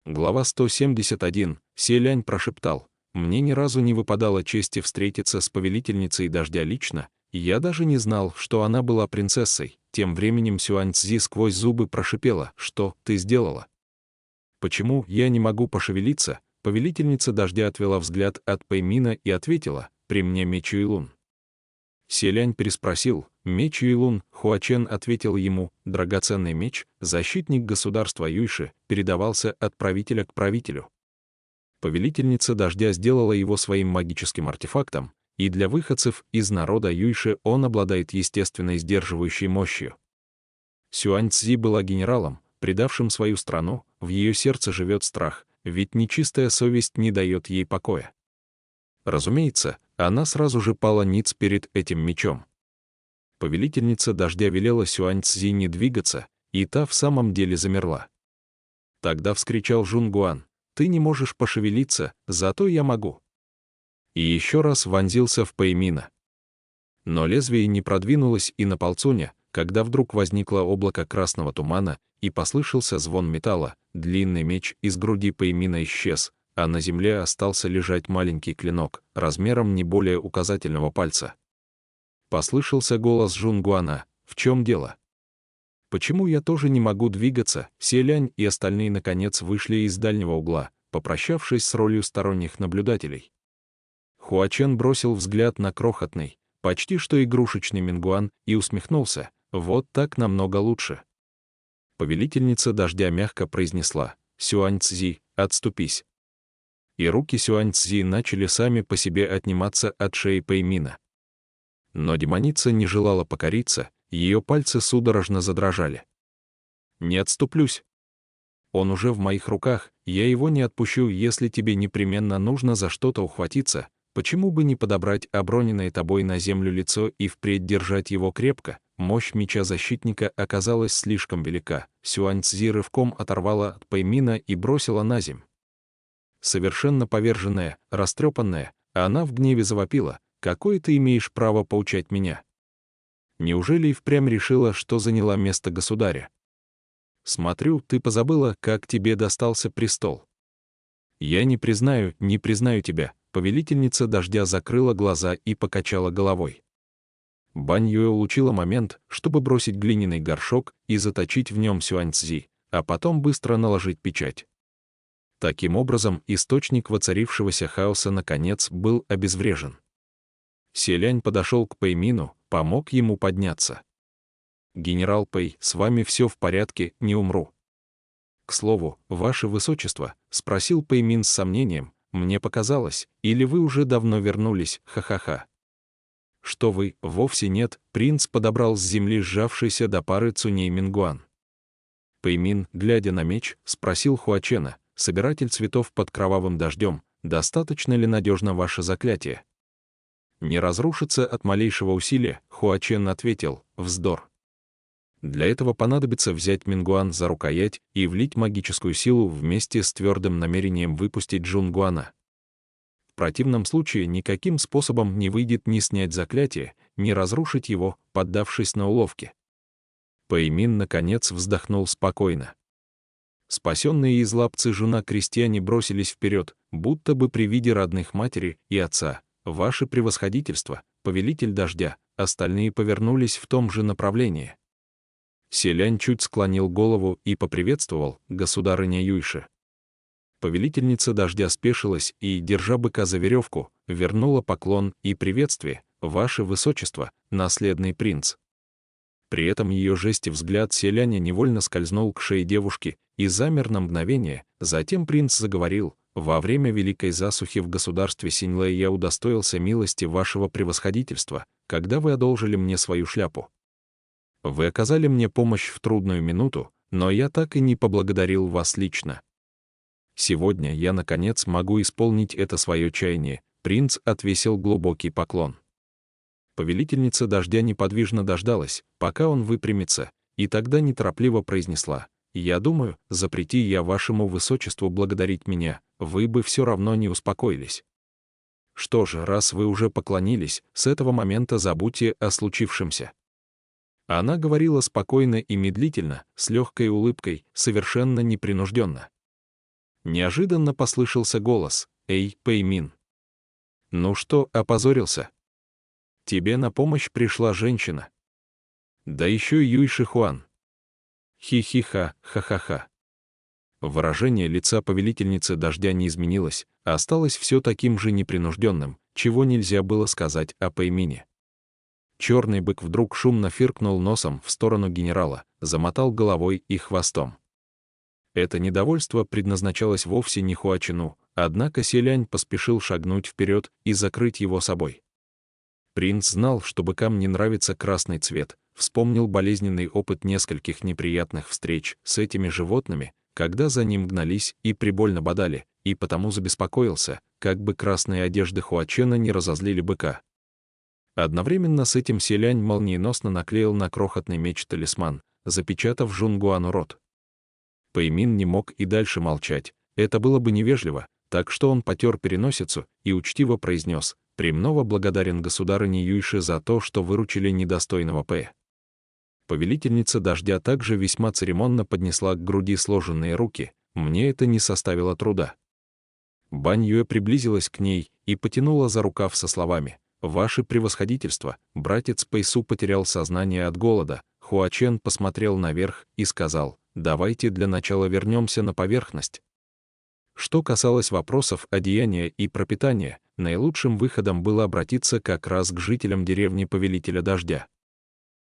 Глава 171. Селянь прошептал: «Мне ни разу не выпадало чести встретиться с повелительницей дождя лично, и я даже не знал, что она была принцессой». Тем временем Сюаньцзи сквозь зубы прошипела: «Что ты сделала? Почему я не могу пошевелиться?» Повелительница дождя отвела взгляд от Пэймина и ответила: «При мне меч Юйлун». Селянь переспросил: «Меч Юйлун?» Хуачен ответил ему: «Драгоценный меч, защитник государства Юйши, передавался от правителя к правителю. Повелительница дождя сделала его своим магическим артефактом, и для выходцев из народа Юйши он обладает естественной сдерживающей мощью». Сюаньцзи была генералом, предавшим свою страну, в ее сердце живет страх, ведь нечистая совесть не дает ей покоя. Разумеется, она сразу же пала ниц перед этим мечом. Повелительница дождя велела Сюаньцзи не двигаться, и та в самом деле замерла. Тогда вскричал Жунгуан: «Ты не можешь пошевелиться, зато я могу». И еще раз вонзился в Пэймина. Но лезвие не продвинулось и на полцуня, когда вдруг возникло облако красного тумана и послышался звон металла, длинный меч из груди Пэймина исчез, а на земле остался лежать маленький клинок, размером не более указательного пальца. Послышался голос Жунгуана: «В чем дело? Почему я тоже не могу двигаться?» Селянь и остальные наконец вышли из дальнего угла, попрощавшись с ролью сторонних наблюдателей. Хуачен бросил взгляд на крохотный, почти что игрушечный Мингуан и усмехнулся: «Вот так намного лучше». Повелительница дождя мягко произнесла: «Сюаньцзи, отступись». И руки Сюаньцзи начали сами по себе отниматься от шеи Пэймина. Но демоница не желала покориться, ее пальцы судорожно задрожали. «Не отступлюсь. Он уже в моих руках, я его не отпущу. Если тебе непременно нужно за что-то ухватиться, почему бы не подобрать оброненное тобой на землю лицо и впредь держать его крепко?» Мощь меча защитника оказалась слишком велика. Сюаньцзи рывком оторвала от Пэймина и бросила на земь. Совершенно поверженная, растрепанная, она в гневе завопила: «Какое ты имеешь право поучать меня? Неужели и впрямь решила, что заняла место государя? Смотрю, ты позабыла, как тебе достался престол». «Я не признаю тебя», — повелительница дождя закрыла глаза и покачала головой. Бань Юэ улучила момент, чтобы бросить глиняный горшок и заточить в нем Сюаньцзи, а потом быстро наложить печать. Таким образом, источник воцарившегося хаоса наконец был обезврежен. Селянь подошел к Пэймину, помог ему подняться. «Генерал Пэй, с вами все в порядке, не умру». «К слову, ваше высочество», — спросил Пэймин с сомнением, «мне показалось, или вы уже давно вернулись, ха-ха-ха». «Что вы, вовсе нет», — принц подобрал с земли сжавшийся до пары цуней Мингуан. Пэймин, глядя на меч, спросил Хуачена: «Собиратель цветов под кровавым дождем, достаточно ли надежно ваше заклятие?» «Не разрушится от малейшего усилия», — Хуачен ответил: «Вздор. Для этого понадобится взять Мингуан за рукоять и влить магическую силу вместе с твердым намерением выпустить Жунгуана. В противном случае никаким способом не выйдет ни снять заклятие, ни разрушить его, поддавшись на уловки». Пэймин наконец вздохнул спокойно. Спасенные из лап Цзэжуна крестьяне бросились вперед, будто бы при виде родных матери и отца. «Ваше превосходительство, повелитель дождя», остальные повернулись в том же направлении. Селянь чуть склонил голову и поприветствовал: «Государыня Юйши». Повелительница дождя спешилась и, держа быка за веревку, вернула поклон и приветствие: «Ваше высочество, наследный принц». При этом ее жесте взгляд селяня невольно скользнул к шее девушки и замер на мгновение, затем принц заговорил: «Во время великой засухи в государстве Синьлэй я удостоился милости вашего превосходительства, когда вы одолжили мне свою шляпу. Вы оказали мне помощь в трудную минуту, но я так и не поблагодарил вас лично. Сегодня я, наконец, могу исполнить это свое чаяние». Принц отвесил глубокий поклон. Повелительница дождя неподвижно дождалась, пока он выпрямится, и тогда неторопливо произнесла: «Я думаю, запрети я вашему высочеству благодарить меня, вы бы все равно не успокоились. Что же, раз вы уже поклонились, с этого момента забудьте о случившемся». Она говорила спокойно и медлительно, с легкой улыбкой, совершенно непринужденно. Неожиданно послышался голос: «Эй, Пэймин! Ну что, опозорился? Тебе на помощь пришла женщина. Да еще и Юй Шихуан. Хи-хи-ха, ха-ха-ха». Выражение лица повелительницы дождя не изменилось, а осталось все таким же непринужденным, чего нельзя было сказать о Пэймине. Черный бык вдруг шумно фыркнул носом в сторону генерала, замотал головой и хвостом. Это недовольство предназначалось вовсе не Хуачину, однако Селянь поспешил шагнуть вперед и закрыть его собой. Принц знал, что быкам не нравится красный цвет, вспомнил болезненный опыт нескольких неприятных встреч с этими животными, когда за ним гнались и прибольно бодали, и потому забеспокоился, как бы красные одежды Хуачена не разозлили быка. Одновременно с этим Селянь молниеносно наклеил на крохотный меч талисман, запечатав Жунгуану рот. Пэймин не мог и дальше молчать, это было бы невежливо, так что он потер переносицу и учтиво произнес: «Премного благодарен государыне Юйши за то, что выручили недостойного Пэ». Повелительница дождя также весьма церемонно поднесла к груди сложенные руки, мне это не составило труда. Бань Юэ приблизилась к ней и потянула за рукав со словами: «Ваше превосходительство, братец Пэйсу потерял сознание от голода». Хуачен посмотрел наверх и сказал: «Давайте для начала вернемся на поверхность». Что касалось вопросов одеяния и пропитания, наилучшим выходом было обратиться как раз к жителям деревни Повелителя Дождя.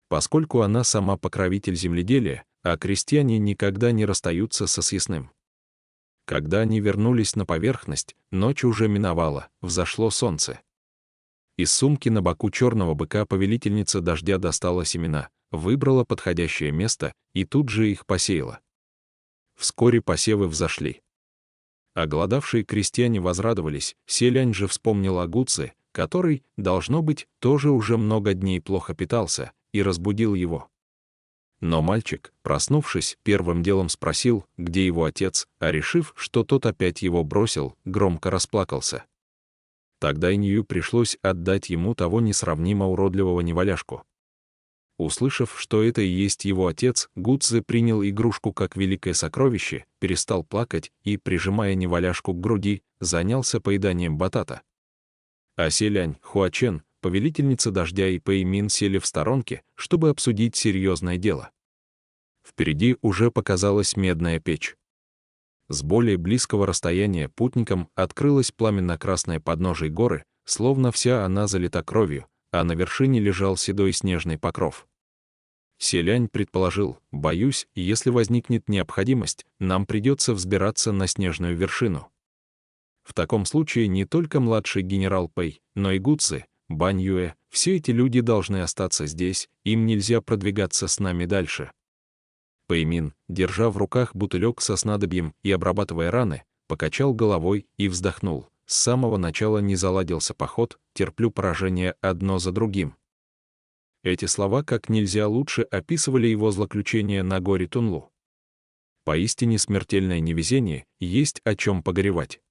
Поскольку она сама покровитель земледелия, а крестьяне никогда не расстаются со съестным. Когда они вернулись на поверхность, ночь уже миновала, взошло солнце. Из сумки на боку черного быка повелительница дождя достала семена, выбрала подходящее место и тут же их посеяла. Вскоре посевы взошли. Оголодавшие крестьяне возрадовались, Селянь же вспомнил о Гуце, который, должно быть, тоже уже много дней плохо питался, и разбудил его. Но мальчик, проснувшись, первым делом спросил, где его отец, а решив, что тот опять его бросил, громко расплакался. Тогда Инью пришлось отдать ему того несравнимо уродливого неваляшку. Услышав, что это и есть его отец, Гуцзе принял игрушку как великое сокровище, перестал плакать и, прижимая неваляшку к груди, занялся поеданием батата. А Селянь, Хуачен, повелительница дождя и Пэймин сели в сторонке, чтобы обсудить серьезное дело. Впереди уже показалась медная печь. С более близкого расстояния путникам открылось пламенно-красное подножие горы, словно вся она залита кровью, а на вершине лежал седой снежный покров. Селянь предположил: «Боюсь, если возникнет необходимость, нам придется взбираться на снежную вершину. В таком случае не только младший генерал Пэй, но и Гуцзе, Бань Юэ, все эти люди должны остаться здесь, им нельзя продвигаться с нами дальше». Пэймин, держа в руках бутылек со снадобьем и обрабатывая раны, покачал головой и вздохнул: «С самого начала не заладился поход, терплю поражение одно за другим». Эти слова как нельзя лучше описывали его злоключение на горе Тунлу. Поистине смертельное невезение, есть о чем погоревать.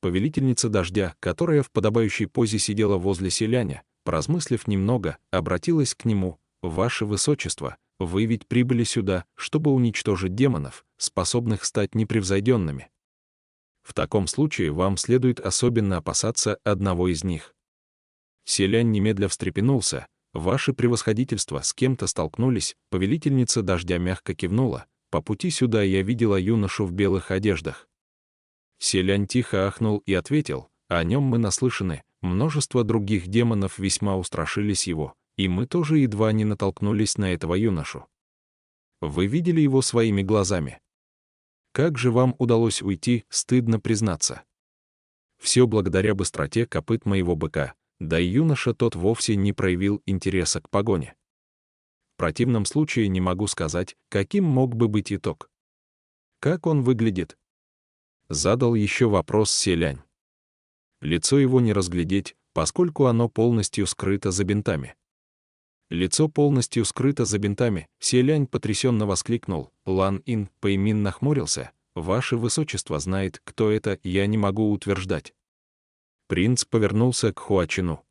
Повелительница дождя, которая в подобающей позе сидела возле селяня, поразмыслив немного, обратилась к нему: «Ваше Высочество, вы ведь прибыли сюда, чтобы уничтожить демонов, способных стать непревзойденными. В таком случае вам следует особенно опасаться одного из них». Селянь немедля встрепенулся: «Ваше превосходительство, с кем-то столкнулись?» Повелительница дождя мягко кивнула: «По пути сюда я видела юношу в белых одеждах». Селянь тихо ахнул и ответил: «О нем мы наслышаны, множество других демонов весьма устрашились его, и мы тоже едва не натолкнулись на этого юношу. Вы видели его своими глазами? Как же вам удалось уйти, стыдно признаться. Все благодаря быстроте копыт моего быка, да и юноша тот вовсе не проявил интереса к погоне. В противном случае не могу сказать, каким мог бы быть итог». «Как он выглядит?» Задал еще вопрос Селянь. Лицо его не разглядеть, поскольку оно полностью скрыто за бинтами. Лицо полностью скрыто за бинтами, Селянь потрясенно воскликнул. Лан Ин. Пэймин нахмурился: «Ваше Высочество знает, кто это, я не могу утверждать». Принц повернулся к Хуачену.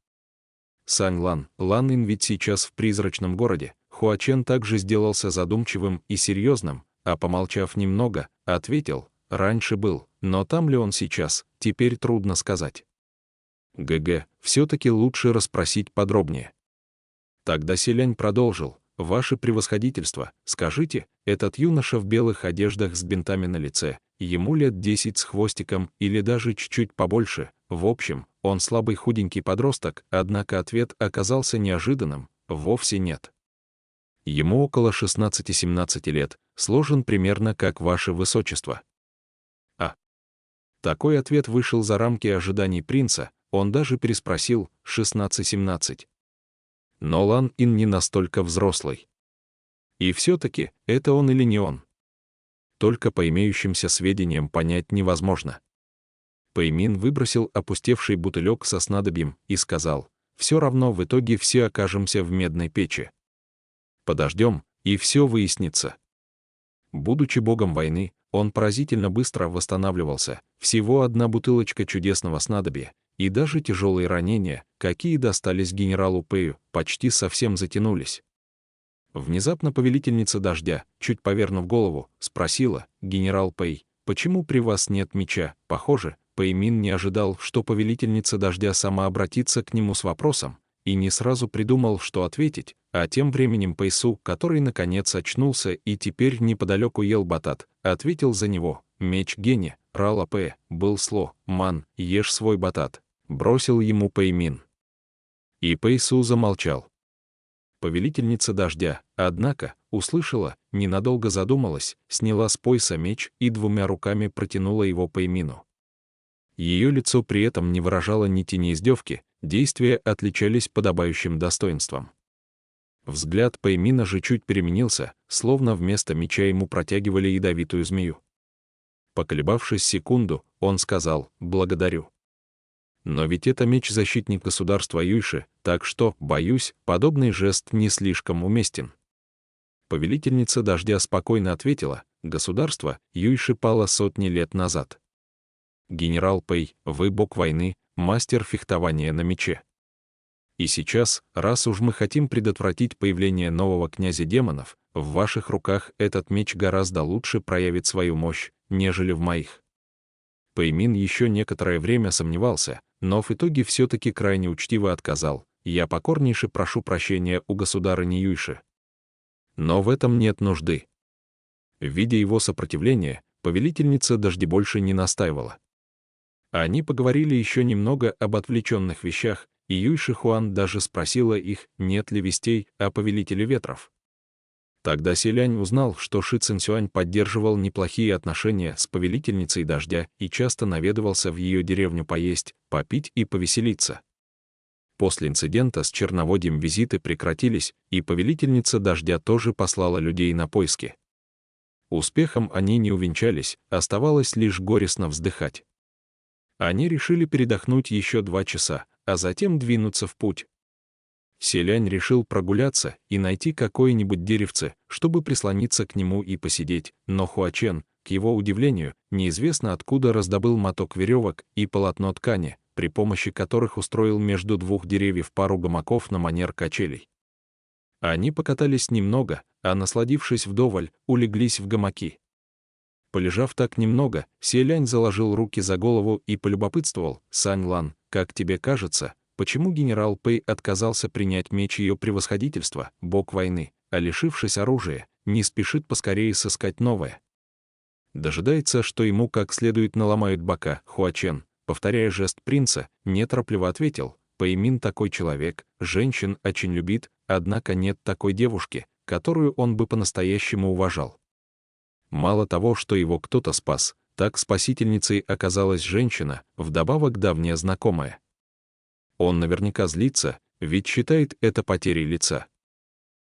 «Сань Лан, Лан Ин ведь сейчас в призрачном городе». Хуачен также сделался задумчивым и серьезным, а помолчав немного, ответил: раньше был, но там ли он сейчас, теперь трудно сказать. ГГ, все-таки лучше расспросить подробнее. Тогда селянь продолжил: «Ваше превосходительство, скажите, этот юноша в белых одеждах с бинтами на лице, ему лет 10 с хвостиком или даже чуть-чуть побольше, в общем, он слабый худенький подросток», однако ответ оказался неожиданным: «Вовсе нет. Ему около 16-17 лет, сложен примерно как ваше высочество». Такой ответ вышел за рамки ожиданий принца, он даже переспросил: 16-17. Но Лан Ин не настолько взрослый. И все-таки, это он или не он? Только по имеющимся сведениям понять невозможно. Пэймин выбросил опустевший бутылек со снадобьем и сказал: «Все равно в итоге все окажемся в медной печи. Подождем, и все выяснится». Будучи богом войны, он поразительно быстро восстанавливался, всего одна бутылочка чудесного снадобья, и даже тяжелые ранения, какие достались генералу Пэю, почти совсем затянулись. Внезапно повелительница дождя, чуть повернув голову, спросила: «Генерал Пэй, почему при вас нет меча?» Похоже, Пэймин не ожидал, что повелительница дождя сама обратится к нему с вопросом, и не сразу придумал, что ответить, а тем временем Пэйсу, который наконец очнулся и теперь неподалеку ел батат, ответил за него: «Меч Гене, Рала Пэ, был сло, ман, ешь свой батат», бросил ему Пэймин. И Пэйсу замолчал. Повелительница дождя, однако, услышала, ненадолго задумалась, сняла с пояса меч и двумя руками протянула его Пэймину. Ее лицо при этом не выражало ни тени издевки, действия отличались подобающим достоинством. Взгляд Пэймина же чуть переменился, словно вместо меча ему протягивали ядовитую змею. Поколебавшись секунду, он сказал: «Благодарю. Но ведь это меч-защитник государства Юйши, так что, боюсь, подобный жест не слишком уместен». Повелительница дождя спокойно ответила: «Государство Юйши пало сотни лет назад. Генерал Пэй, вы бог войны, мастер фехтования на мече. И сейчас, раз уж мы хотим предотвратить появление нового князя демонов, в ваших руках этот меч гораздо лучше проявит свою мощь, нежели в моих». Пэймин еще некоторое время сомневался, но в итоге все-таки крайне учтиво отказал: «Я покорнейше прошу прощения у государыни Юйши. Но в этом нет нужды». Видя его сопротивление, повелительница дожди больше не настаивала. Они поговорили еще немного об отвлеченных вещах, и Юйши Хуан даже спросила их, нет ли вестей о повелителе ветров. Тогда селянь узнал, что Ши Цинсюань поддерживал неплохие отношения с повелительницей дождя и часто наведывался в ее деревню поесть, попить и повеселиться. После инцидента с черноводьем визиты прекратились, и повелительница дождя тоже послала людей на поиски. Успехом они не увенчались, оставалось лишь горестно вздыхать. Они решили передохнуть еще 2 часа, а затем двинуться в путь. Селянь решил прогуляться и найти какое-нибудь деревце, чтобы прислониться к нему и посидеть, но Хуачен, к его удивлению, неизвестно откуда раздобыл моток веревок и полотно ткани, при помощи которых устроил между 2 деревьев пару гамаков на манер качелей. Они покатались немного, а, насладившись вдоволь, улеглись в гамаки. Полежав так немного, селянь заложил руки за голову и полюбопытствовал: «Сань Лан, как тебе кажется, почему генерал Пэй отказался принять меч ее превосходительства, бог войны, а, лишившись оружия, не спешит поскорее сыскать новое? Дожидается, что ему как следует наломают бока?» Хуачен, повторяя жест принца, неторопливо ответил: «Пэймин такой человек, женщин очень любит, однако нет такой девушки, которую он бы по-настоящему уважал. Мало того, что его кто-то спас, так спасительницей оказалась женщина, вдобавок давняя знакомая. Он наверняка злится, ведь считает это потерей лица.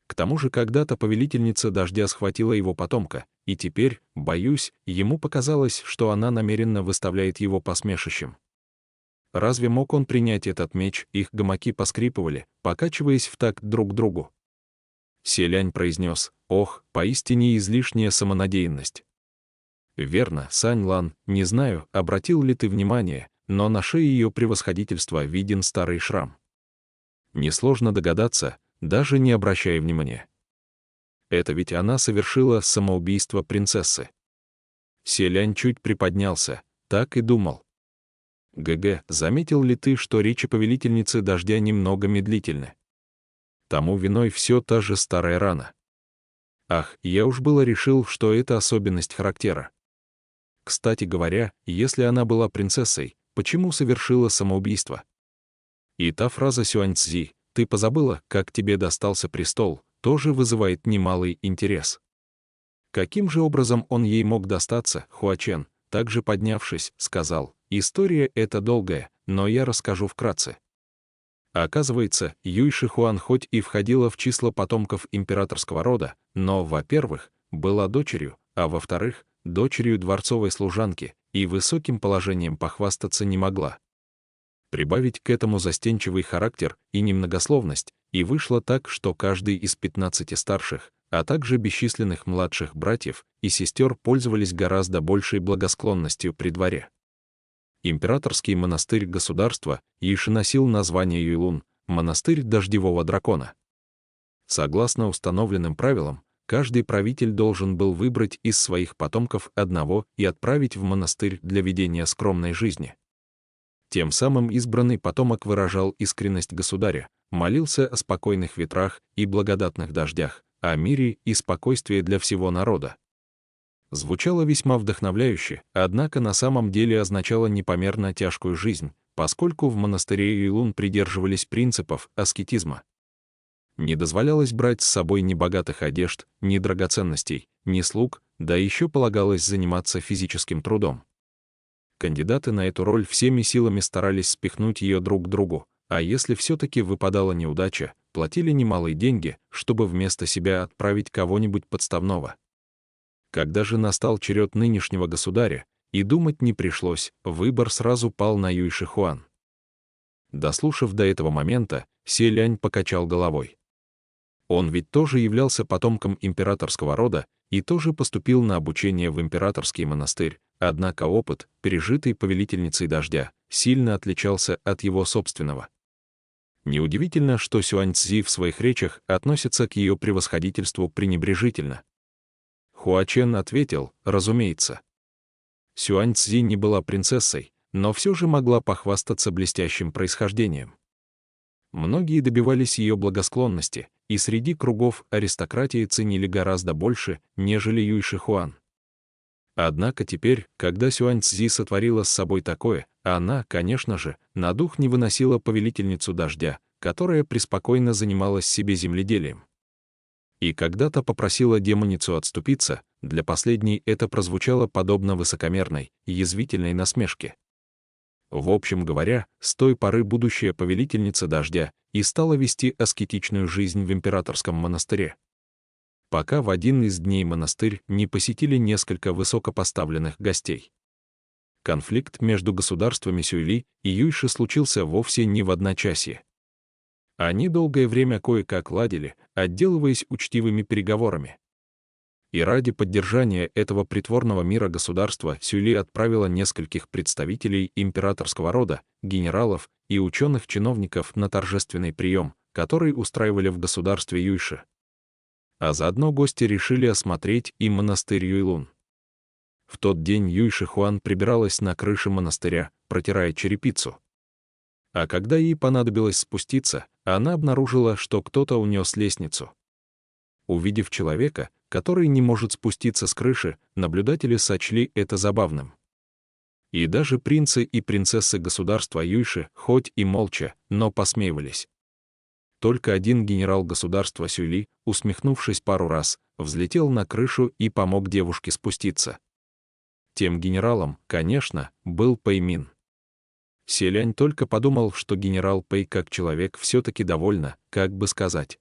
К тому же когда-то повелительница дождя схватила его потомка, и теперь, боюсь, ему показалось, что она намеренно выставляет его посмешищем. Разве мог он принять этот меч?» Их гамаки поскрипывали, покачиваясь в такт друг другу. Селянь произнес: «Ох, поистине излишняя самонадеянность». «Верно, Сань Лан, не знаю, обратил ли ты внимание, но на шее ее превосходительства виден старый шрам. Несложно догадаться, даже не обращая внимания. Это ведь она совершила самоубийство принцессы». Селянь чуть приподнялся, так и думал. ГГ, заметил ли ты, что речи повелительницы дождя немного медлительны? Тому виной все та же старая рана. Ах, я уж было решил, что это особенность характера. Кстати говоря, если она была принцессой, почему совершила самоубийство? И та фраза Сюаньцзи «ты позабыла, как тебе достался престол» тоже вызывает немалый интерес. Каким же образом он ей мог достаться, Хуачен, также поднявшись, сказал, «История эта долгая, но я расскажу вкратце». Оказывается, Юй Шихуан хоть и входила в число потомков императорского рода, но, во-первых, была дочерью, а во-вторых, дочерью дворцовой служанки, и высоким положением похвастаться не могла. Прибавить к этому застенчивый характер и немногословность, и вышло так, что каждый из 15 старших, а также бесчисленных младших братьев и сестер пользовались гораздо большей благосклонностью при дворе. Императорский монастырь государства Юйши носил название Юйлун, монастырь дождевого дракона. Согласно установленным правилам, каждый правитель должен был выбрать из своих потомков одного и отправить в монастырь для ведения скромной жизни. Тем самым избранный потомок выражал искренность государя, молился о спокойных ветрах и благодатных дождях, о мире и спокойствии для всего народа. Звучало весьма вдохновляюще, однако на самом деле означало непомерно тяжкую жизнь, поскольку в монастыре Юйлун придерживались принципов аскетизма. Не дозволялось брать с собой ни богатых одежд, ни драгоценностей, ни слуг, да еще полагалось заниматься физическим трудом. Кандидаты на эту роль всеми силами старались спихнуть ее друг к другу, а если все-таки выпадала неудача, платили немалые деньги, чтобы вместо себя отправить кого-нибудь подставного. Когда же настал черед нынешнего государя, и думать не пришлось, выбор сразу пал на Юй Шихуан. Дослушав до этого момента, Селянь покачал головой. Он ведь тоже являлся потомком императорского рода и тоже поступил на обучение в императорский монастырь, однако опыт, пережитый повелительницей дождя, сильно отличался от его собственного. Неудивительно, что Сюаньцзи в своих речах относится к ее превосходительству пренебрежительно. Хуачен ответил, разумеется. Сюаньцзи не была принцессой, но все же могла похвастаться блестящим происхождением. Многие добивались ее благосклонности, и среди кругов аристократии ценили гораздо больше, нежели Юй Шихуан. Однако теперь, когда Сюаньцзи сотворила с собой такое, она, конечно же, на дух не выносила повелительницу дождя, которая преспокойно занималась себе земледелием. И когда-то попросила демоницу отступиться, для последней это прозвучало подобно высокомерной, язвительной насмешке. В общем говоря, с той поры будущая повелительница дождя и стала вести аскетичную жизнь в императорском монастыре. Пока в один из дней монастырь не посетили несколько высокопоставленных гостей. Конфликт между государствами Сюйли и Юйши случился вовсе не в одночасье. Они долгое время кое-как ладили, отделываясь учтивыми переговорами. И ради поддержания этого притворного мира государства Сюйли отправила нескольких представителей императорского рода, генералов и ученых-чиновников на торжественный прием, который устраивали в государстве Юйши. А заодно гости решили осмотреть и монастырь Юйлун. В тот день Юй Шихуан прибиралась на крыше монастыря, протирая черепицу. А когда ей понадобилось спуститься, она обнаружила, что кто-то унес лестницу. Увидев человека, который не может спуститься с крыши, наблюдатели сочли это забавным. И даже принцы и принцессы государства Юйши, хоть и молча, но посмеивались. Только один генерал государства Сюйли, усмехнувшись пару раз, взлетел на крышу и помог девушке спуститься. Тем генералом, конечно, был Пэй Мин. Селянь только подумал, что генерал Пэй как человек все-таки довольна, как бы сказать.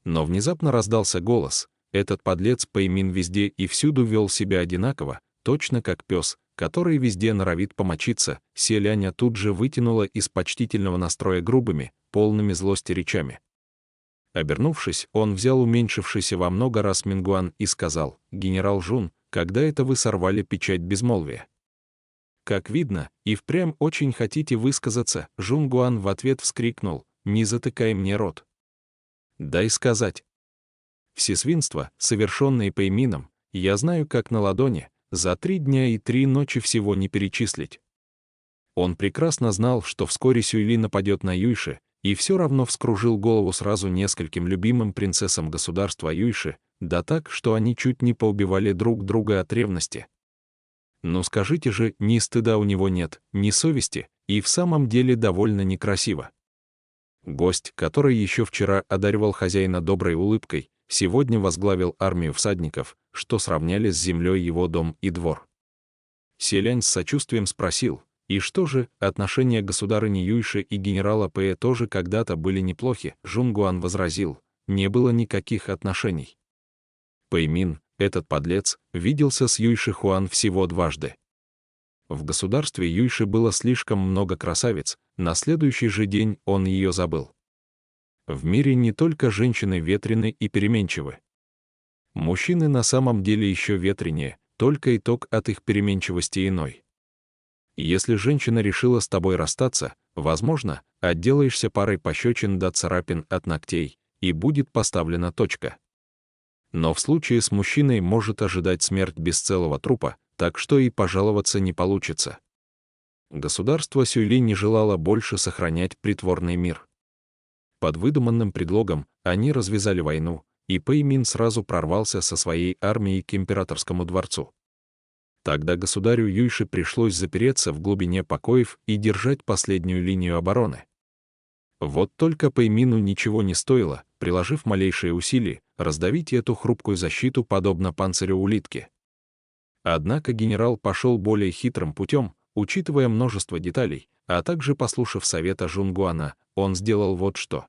Но внезапно раздался голос. Этот подлец Пэй Мин везде и всюду вел себя одинаково, точно как пес, который везде норовит помочиться. Селяня тут же вытянула из почтительного настроя грубыми, полными злости речами. Обернувшись, он взял уменьшившийся во много раз Мингуан и сказал: «Генерал Жун, когда это вы сорвали печать безмолвия?» «Как видно, и впрямь очень хотите высказаться», — Жунгуан в ответ вскрикнул: «Не затыкай мне рот. Дай сказать. Все свинства, совершенные Пэй Мином, я знаю как на ладони, За 3 дня и 3 ночи всего не перечислить. Он прекрасно знал, что вскоре Сюйли нападет на Юйши, и все равно вскружил голову сразу нескольким любимым принцессам государства Юйши, да так, что они чуть не поубивали друг друга от ревности. Ну скажите же, ни стыда у него нет, ни совести, и в самом деле довольно некрасиво. Гость, который еще вчера одаривал хозяина доброй улыбкой, сегодня возглавил армию всадников, что сравняли с землей его дом и двор. Селянь с сочувствием спросил, и что же, отношения государыни Юйши и генерала Пэя тоже когда-то были неплохи? Жунгуан возразил, не было никаких отношений. Пэймин, этот подлец, виделся с Юйши Хуан всего дважды. В государстве Юйши было слишком много красавиц, на следующий же день он ее забыл. В мире не только женщины ветрены и переменчивы. Мужчины на самом деле еще ветренее, только итог от их переменчивости иной. Если женщина решила с тобой расстаться, возможно, отделаешься парой пощечин до царапин от ногтей, и будет поставлена точка. Но в случае с мужчиной может ожидать смерть без целого трупа, так что и пожаловаться не получится. Государство Сюйли не желало больше сохранять притворный мир. Под выдуманным предлогом они развязали войну, и Пэймин сразу прорвался со своей армией к императорскому дворцу. Тогда государю Юйши пришлось запереться в глубине покоев и держать последнюю линию обороны. Вот только Пэймину ничего не стоило, приложив малейшие усилия, раздавить эту хрупкую защиту подобно панцирю улитки. Однако генерал пошел более хитрым путем, учитывая множество деталей, а также послушав совета Жунгуана, он сделал вот что.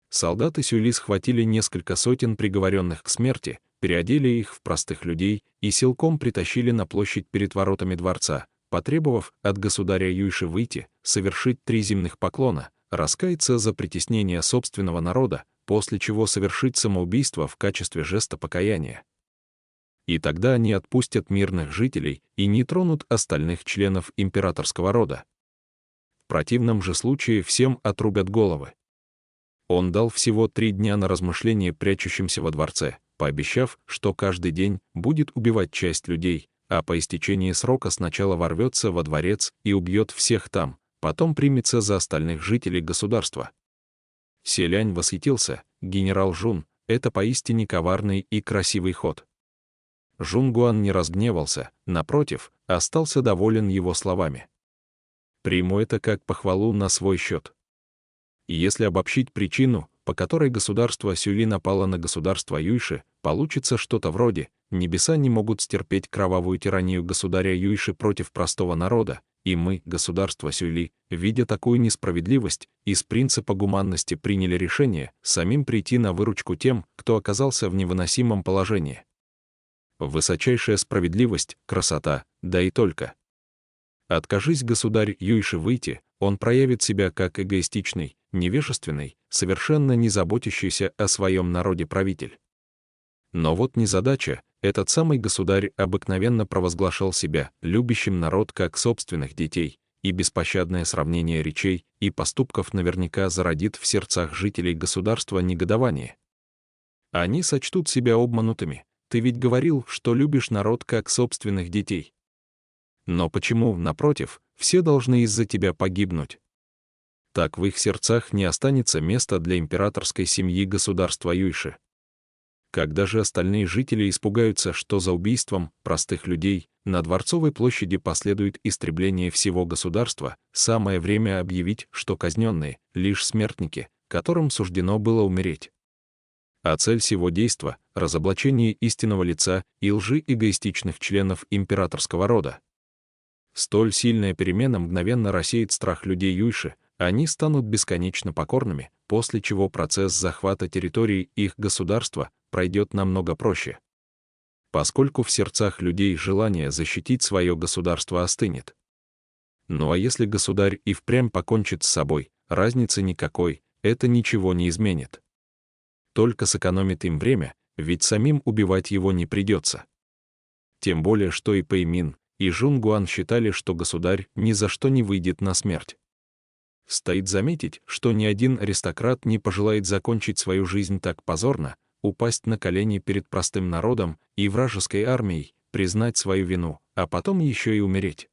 Солдаты Сюйли схватили несколько сотен приговоренных к смерти, переодели их в простых людей и силком притащили на площадь перед воротами дворца, потребовав от государя Юйши выйти, совершить 3 земных поклона, раскаяться за притеснение собственного народа, после чего совершить самоубийство в качестве жеста покаяния. И тогда они отпустят мирных жителей и не тронут остальных членов императорского рода. В противном же случае всем отрубят головы. Он дал всего 3 дня на размышление прячущимся во дворце, пообещав, что каждый день будет убивать часть людей, а по истечении срока сначала ворвется во дворец и убьет всех там, потом примется за остальных жителей государства. Селянь восхитился, генерал Жун, это поистине коварный и красивый ход. Жунгуан не разгневался, напротив, остался доволен его словами. Приму это как похвалу на свой счет. Если обобщить причину, по которой государство Сюйли напало на государство Юйши, получится что-то вроде «Небеса не могут стерпеть кровавую тиранию государя Юйши против простого народа, и мы, государство Сюйли, видя такую несправедливость, из принципа гуманности приняли решение самим прийти на выручку тем, кто оказался в невыносимом положении». Высочайшая справедливость, красота, да и только. Откажись государь Юйши выйти, он проявит себя как эгоистичный, невежественный, совершенно не заботящийся о своем народе правитель. Но вот незадача, этот самый государь обыкновенно провозглашал себя любящим народ как собственных детей, и беспощадное сравнение речей и поступков наверняка зародит в сердцах жителей государства негодование. Они сочтут себя обманутыми. Ты ведь говорил, что любишь народ как собственных детей. Но почему, напротив, все должны из-за тебя погибнуть? Так в их сердцах не останется места для императорской семьи государства Юйши. Когда же остальные жители испугаются, что за убийством простых людей на Дворцовой площади последует истребление всего государства, самое время объявить, что казненные — лишь смертники, которым суждено было умереть. А цель всего действа — разоблачение истинного лица и лжи эгоистичных членов императорского рода. Столь сильная перемена мгновенно рассеет страх людей Юйши, они станут бесконечно покорными, после чего процесс захвата территории их государства пройдет намного проще. Поскольку в сердцах людей желание защитить свое государство остынет. Ну а если государь и впрямь покончит с собой, разницы никакой, это ничего не изменит. Только сэкономит им время, ведь самим убивать его не придется. Тем более, что и Пэймин, и Жунгуан считали, что государь ни за что не выйдет на смерть. Стоит заметить, что ни один аристократ не пожелает закончить свою жизнь так позорно, упасть на колени перед простым народом и вражеской армией, признать свою вину, а потом еще и умереть.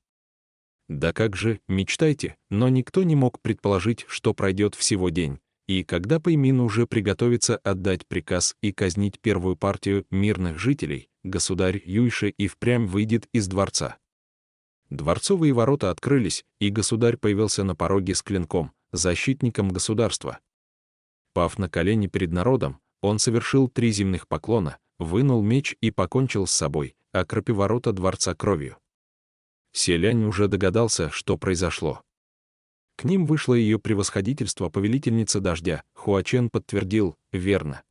Да как же, мечтайте, но никто не мог предположить, что пройдет всего день, и когда Пэймин уже приготовится отдать приказ и казнить первую партию мирных жителей, государь Юйши и впрямь выйдет из дворца. Дворцовые ворота открылись, и государь появился на пороге с клинком, защитником государства. Пав на колени перед народом, он совершил 3 земных поклона, вынул меч и покончил с собой, окропив ворота дворца кровью. Селянь уже догадался, что произошло. К ним вышло ее превосходительство повелительница дождя, Хуачен подтвердил: верно.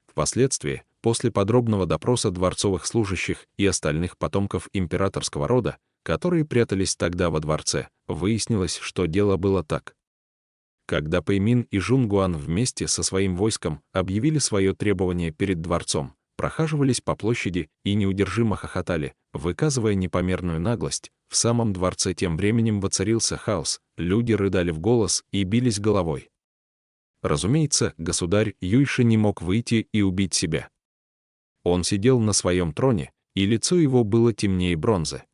Впоследствии, после подробного допроса дворцовых служащих и остальных потомков императорского рода, которые прятались тогда во дворце, выяснилось, что дело было так. Когда Пэймин и Жунгуан вместе со своим войском объявили свое требование перед дворцом, прохаживались по площади и неудержимо хохотали, выказывая непомерную наглость, в самом дворце тем временем воцарился хаос, люди рыдали в голос и бились головой. Разумеется, государь Юйши не мог выйти и убить себя. Он сидел на своем троне, и лицо его было темнее бронзы.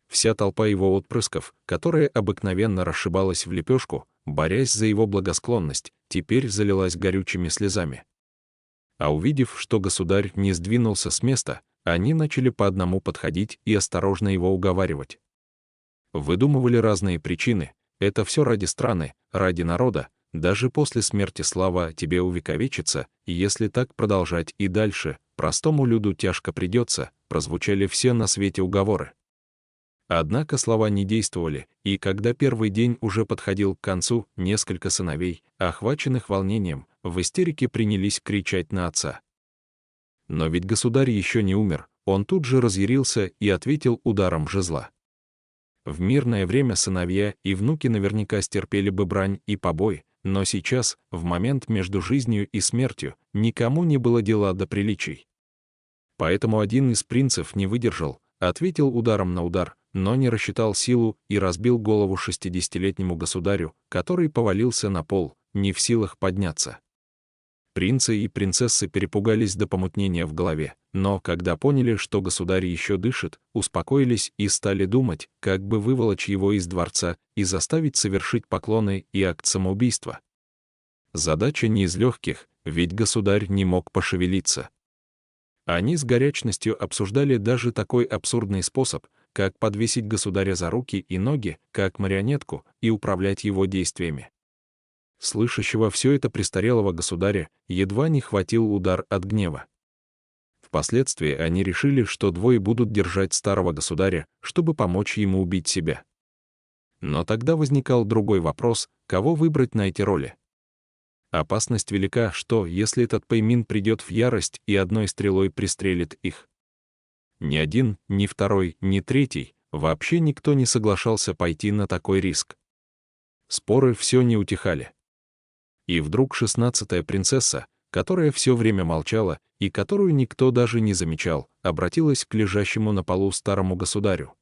Вся толпа его отпрысков, которая обыкновенно расшибалась в лепешку, борясь за его благосклонность, теперь залилась горючими слезами. А увидев, что государь не сдвинулся с места, они начали по одному подходить и осторожно его уговаривать. Выдумывали разные причины, это все ради страны, ради народа, даже после смерти слава тебе увековечится, и если так продолжать и дальше, простому люду тяжко придется, прозвучали все на свете уговоры. Однако слова не действовали, и когда первый день уже подходил к концу, несколько сыновей, охваченных волнением, в истерике принялись кричать на отца. Но ведь государь еще не умер, он тут же разъярился и ответил ударом жезла. В мирное время сыновья и внуки наверняка стерпели бы брань и побои, но сейчас, в момент между жизнью и смертью, никому не было дела до приличий. Поэтому один из принцев не выдержал, ответил ударом на удар, но не рассчитал силу и разбил голову 60-летнему государю, который повалился на пол, не в силах подняться. Принцы и принцессы перепугались до помутнения в голове, но когда поняли, что государь еще дышит, успокоились и стали думать, как бы выволочь его из дворца и заставить совершить поклоны и акт самоубийства. Задача не из легких, ведь государь не мог пошевелиться. Они с горячностью обсуждали даже такой абсурдный способ, как подвесить государя за руки и ноги, как марионетку, и управлять его действиями. Слышащего все это престарелого государя едва не хватил удар от гнева. Впоследствии они решили, что двое будут держать старого государя, чтобы помочь ему убить себя. Но тогда возникал другой вопрос, кого выбрать на эти роли. Опасность велика, что, если этот Пэймин придет в ярость и одной стрелой пристрелит их. Ни один, ни второй, ни третий, вообще никто не соглашался пойти на такой риск. Споры все не утихали. И вдруг 16-я принцесса, которая все время молчала и которую никто даже не замечал, обратилась к лежащему на полу старому государю.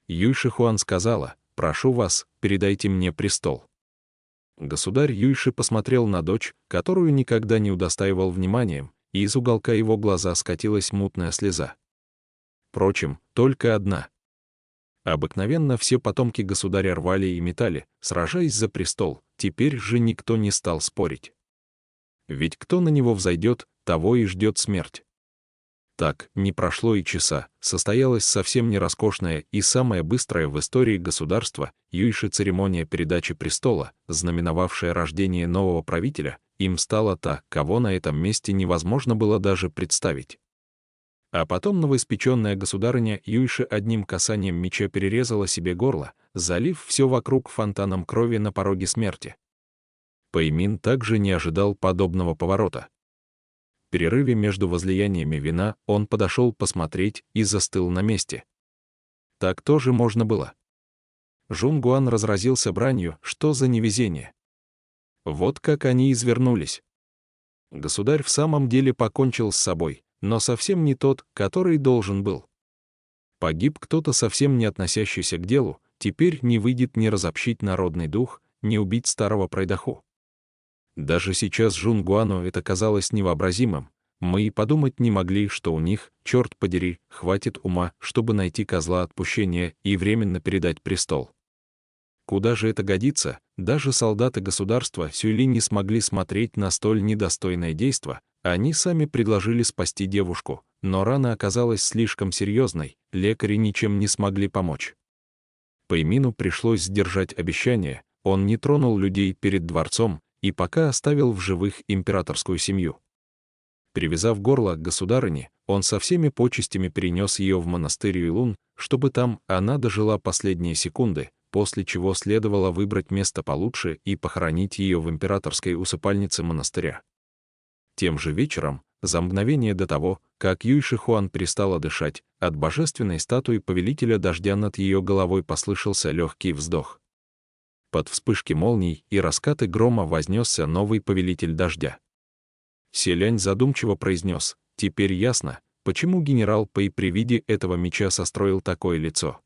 Юйши Хуан сказала: «Прошу вас, передайте мне престол». Государь Юйши посмотрел на дочь, которую никогда не удостаивал вниманием, и из уголка его глаза скатилась мутная слеза. Впрочем, только одна. Обыкновенно все потомки государя рвали и метали, сражаясь за престол, теперь же никто не стал спорить. Ведь кто на него взойдет, того и ждет смерть. Так, не прошло и часа, состоялась совсем не роскошная и самая быстрая в истории государства Юйши церемония передачи престола, знаменовавшая рождение нового правителя, им стала та, кого на этом месте невозможно было даже представить. А потом новоиспеченная государыня Юйши одним касанием меча перерезала себе горло, залив все вокруг фонтаном крови на пороге смерти. Пэймин также не ожидал подобного поворота. В перерыве между возлияниями вина он подошел посмотреть и застыл на месте. Так тоже можно было. Жунгуан разразился бранью, что за невезение. Вот как они извернулись. Государь в самом деле покончил с собой, но совсем не тот, который должен был. Погиб кто-то совсем не относящийся к делу, теперь не выйдет ни разобщить народный дух, ни убить старого пройдоху. Даже сейчас Жунгуану это казалось невообразимым. Мы и подумать не могли, что у них, черт подери, хватит ума, чтобы найти козла отпущения и временно передать престол. Куда же это годится? Даже солдаты государства Сюйли не смогли смотреть на столь недостойное действо. Они сами предложили спасти девушку, но рана оказалась слишком серьезной, лекари ничем не смогли помочь. Пэймину пришлось сдержать обещание, он не тронул людей перед дворцом и пока оставил в живых императорскую семью. Привязав горло к государыне, он со всеми почестями перенес ее в монастырь Юйлун, чтобы там она дожила последние секунды, после чего следовало выбрать место получше и похоронить ее в императорской усыпальнице монастыря. Тем же вечером, за мгновение до того, как Юй Шихуан перестала дышать, от божественной статуи повелителя дождя над ее головой послышался легкий вздох. Под вспышки молний и раскаты грома вознесся новый повелитель дождя. Селянь задумчиво произнес: «Теперь ясно, почему генерал Пэй при виде этого меча состроил такое лицо.